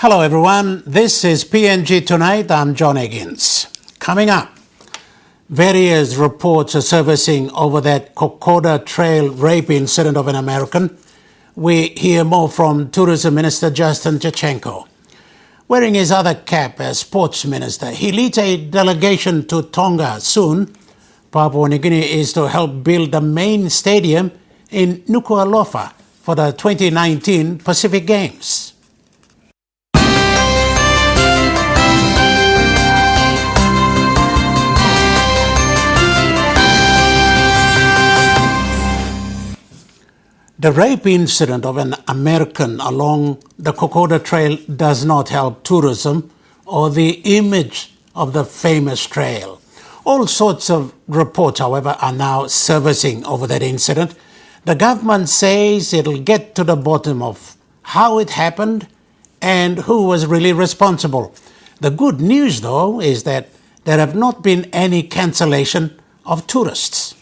Hello everyone, this is PNG Tonight. I'm John Higgins. Coming up, various reports are surfacing over that Kokoda Trail rape incident of an American. We hear more from Tourism Minister Justin Chachenko. Wearing his other cap as Sports Minister, he leads a delegation to Tonga soon. Papua New Guinea is to help build the main stadium in Nuku'alofa for the 2019 Pacific Games. The rape incident of an American along the Kokoda Trail does not help tourism or the image of the famous trail. All sorts of reports, however, are now surfacing over that incident. The government says it'll get to the bottom of how it happened and who was really responsible. The good news, though, is that there have not been any cancellation of tourists.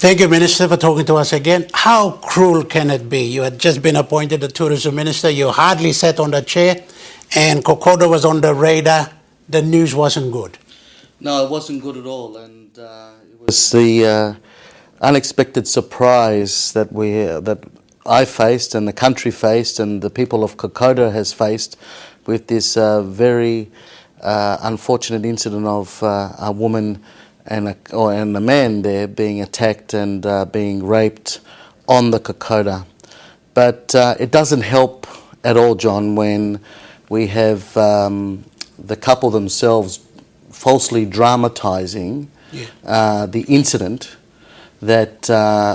Thank you, Minister, for talking to us again. How cruel can it be? You had just been appointed the Tourism Minister. You hardly sat on the chair, and Kokoda was on the radar. The news wasn't good. No, it wasn't good at all, and it was the unexpected surprise that I faced, and the country faced, and the people of Kokoda has faced with this very unfortunate incident of a woman and a man there being attacked and being raped on the Kokoda. But it doesn't help at all, John, when we have the couple themselves falsely dramatising the incident. That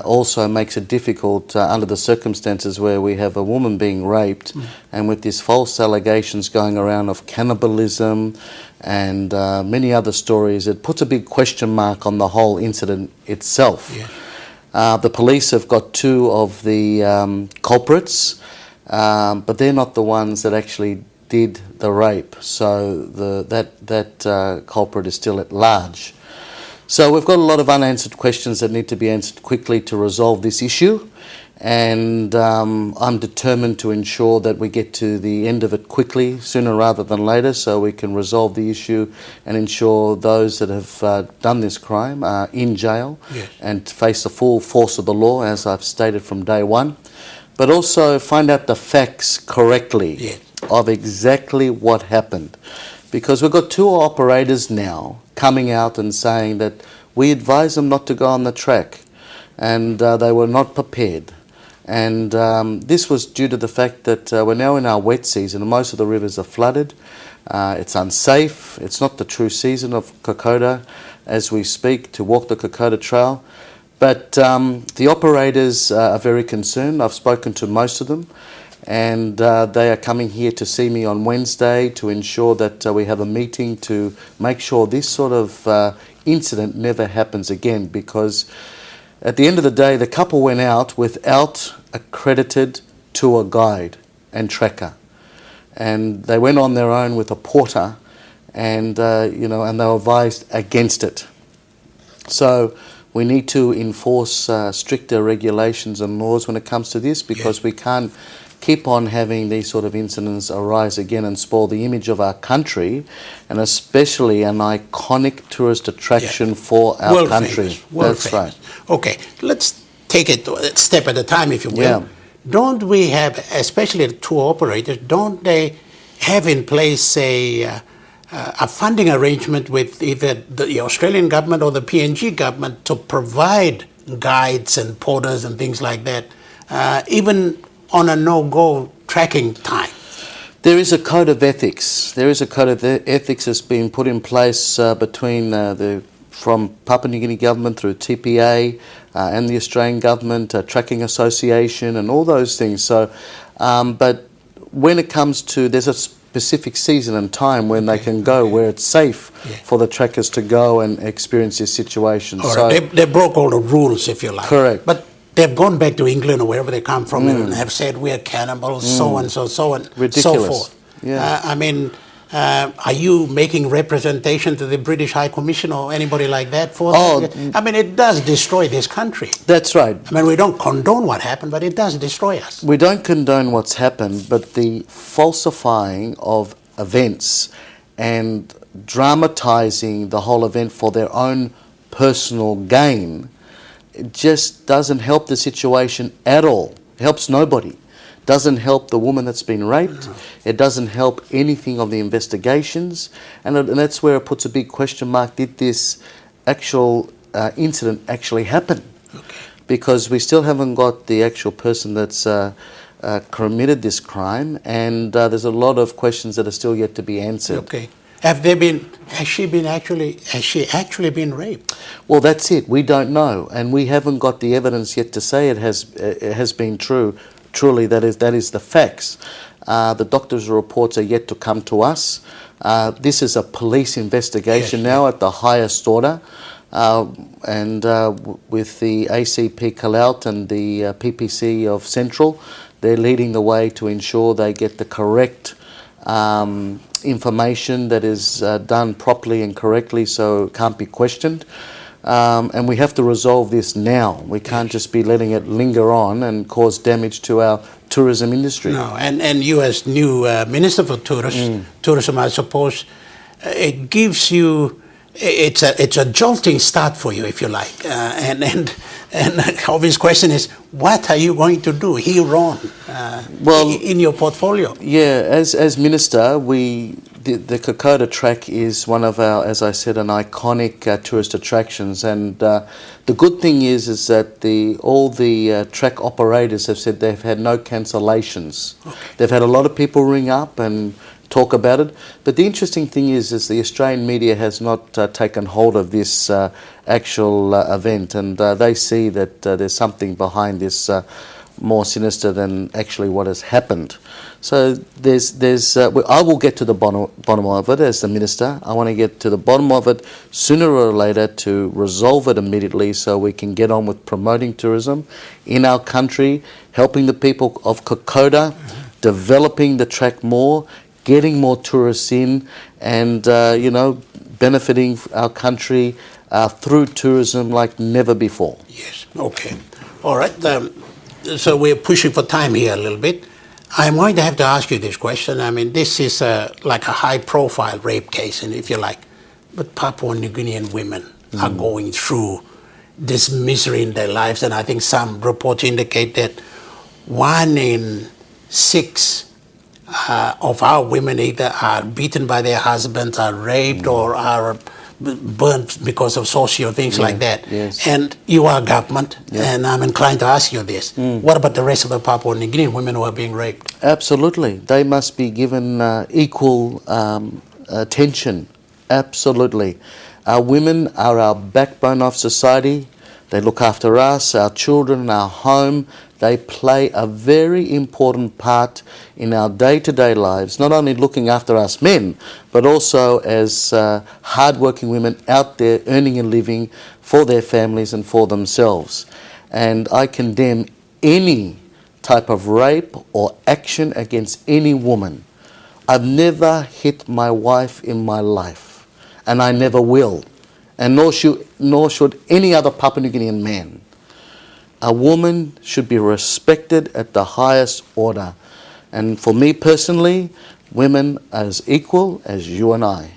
also makes it difficult under the circumstances where we have a woman being raped and with these false allegations going around of cannibalism and many other stories. It puts a big question mark on the whole incident itself. The police have got two of the culprits, but they're not the ones that actually did the rape. So that culprit is still at large. So we've got a lot of unanswered questions that need to be answered quickly to resolve this issue, and I'm determined to ensure that we get to the end of it quickly, sooner rather than later, so we can resolve the issue and ensure those that have done this crime are in jail and face the full force of the law, as I've stated from day one, but also find out the facts correctly of exactly what happened. Because we've got two operators now coming out and saying that we advised them not to go on the track and they were not prepared. And this was due to the fact that we're now in our wet season and most of the rivers are flooded. It's unsafe. It's not the true season of Kokoda as we speak to walk the Kokoda Trail. But the operators are very concerned. I've spoken to most of them. And they are coming here to see me on Wednesday to ensure that we have a meeting to make sure this sort of incident never happens again, because at the end of the day the couple went out without accredited tour guide and tracker, and they went on their own with a porter, and and they were advised against it. So we need to enforce stricter regulations and laws when it comes to this, because we can't keep on having these sort of incidents arise again and spoil the image of our country, and especially an iconic tourist attraction for our world country. Famous. World That's famous. right. Okay, let's take it a step at a time, if you will. Don't we have, especially the tour operators, don't they have in place a funding arrangement with either the Australian government or the PNG government to provide guides and porters and things like that, even on a no-go tracking time? There is a code of ethics. There is a code of ethics that's been put in place between from Papua New Guinea government through TPA and the Australian government, Tracking Association and all those things. So, but when it comes to, there's a specific season and time when they can go where it's safe for the trackers to go and experience this situation. So they broke all the rules, if you like. Correct. But they've gone back to England or wherever they come from and have said we're cannibals, so and so, so and ridiculous. so forth. Yeah. I mean, Are you making representation to the British High Commission or anybody like that for Oh, I mean, it does destroy this country. that's right. I mean, we don't condone what happened, but it does destroy us. We don't condone what's happened, but the falsifying of events and dramatizing the whole event for their own personal gain, it just doesn't help the situation at all. It helps nobody. Doesn't help the woman that's been raped. It doesn't help anything of the investigations, and that's where it puts a big question mark. Did this actual incident actually happen? Okay. Because we still haven't got the actual person that's committed this crime, and there's a lot of questions that are still yet to be answered. Okay. Has she actually been raped? Well, that's it. We don't know, and we haven't got the evidence yet to say it has been true. Truly, that is the facts. The doctor's reports are yet to come to us. This is a police investigation now at the highest order, and with the ACP Calout and the PPC of Central, they're leading the way to ensure they get the correct information that is done properly and correctly, so it can't be questioned. And we have to resolve this now. We can't just be letting it linger on and cause damage to our tourism industry. No, and you as new Minister for Tourism, I suppose, it gives you, it's a jolting start for you, if you like. And the obvious question is, what are you going to do here on in your portfolio? Yeah, as Minister, the Kokoda track is one of our, as I said, an iconic tourist attractions, and the good thing is that all the track operators have said they've had no cancellations. Okay. They've had a lot of people ring up and talk about it, but the interesting thing is the Australian media has not taken hold of this actual event, and they see that there's something behind this more sinister than actually what has happened. So I will get to the bottom of it as the Minister. I want to get to the bottom of it sooner or later to resolve it immediately so we can get on with promoting tourism in our country, helping the people of Kokoda, developing the track more, getting more tourists in, and benefiting our country through tourism like never before. Yes, okay. All right. So we're pushing for time here a little bit. I'm going to have to ask you this question. I mean, this is like a high-profile rape case, and if you like, but Papua New Guinean women are going through this misery in their lives, and I think some reports indicate that 1 in 6 of our women either are beaten by their husbands, are raped, or are burnt because of social things like that. Yes. And you are government, and I'm inclined to ask you this. What about the rest of the Papua New Guinean women who are being raped? Absolutely. They must be given equal attention. Absolutely. Our women are our backbone of society. They look after us, our children, our home. They play a very important part in our day-to-day lives, not only looking after us men, but also as hard-working women out there earning a living for their families and for themselves. And I condemn any type of rape or action against any woman. I've never hit my wife in my life, and I never will, and nor should any other Papua New Guinean man. A woman should be respected at the highest order. And for me personally, women are as equal as you and I.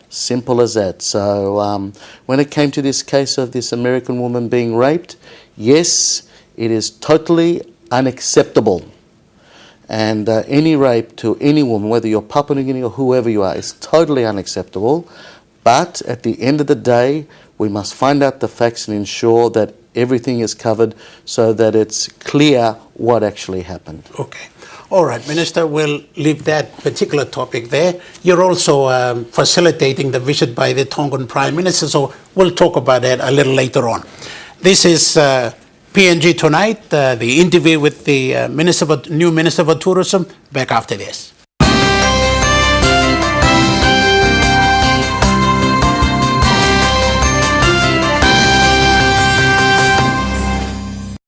Simple as that. So when it came to this case of this American woman being raped, yes, it is totally unacceptable. And any rape to any woman, whether you're Papua New Guinea or whoever you are, is totally unacceptable. But at the end of the day, we must find out the facts and ensure that everything is covered so that it's clear what actually happened. Okay. All right, Minister, we'll leave that particular topic there. You're also facilitating the visit by the Tongan Prime Minister, so we'll talk about that a little later on. This is PNG Tonight, the interview with the new Minister for Tourism. Back after this.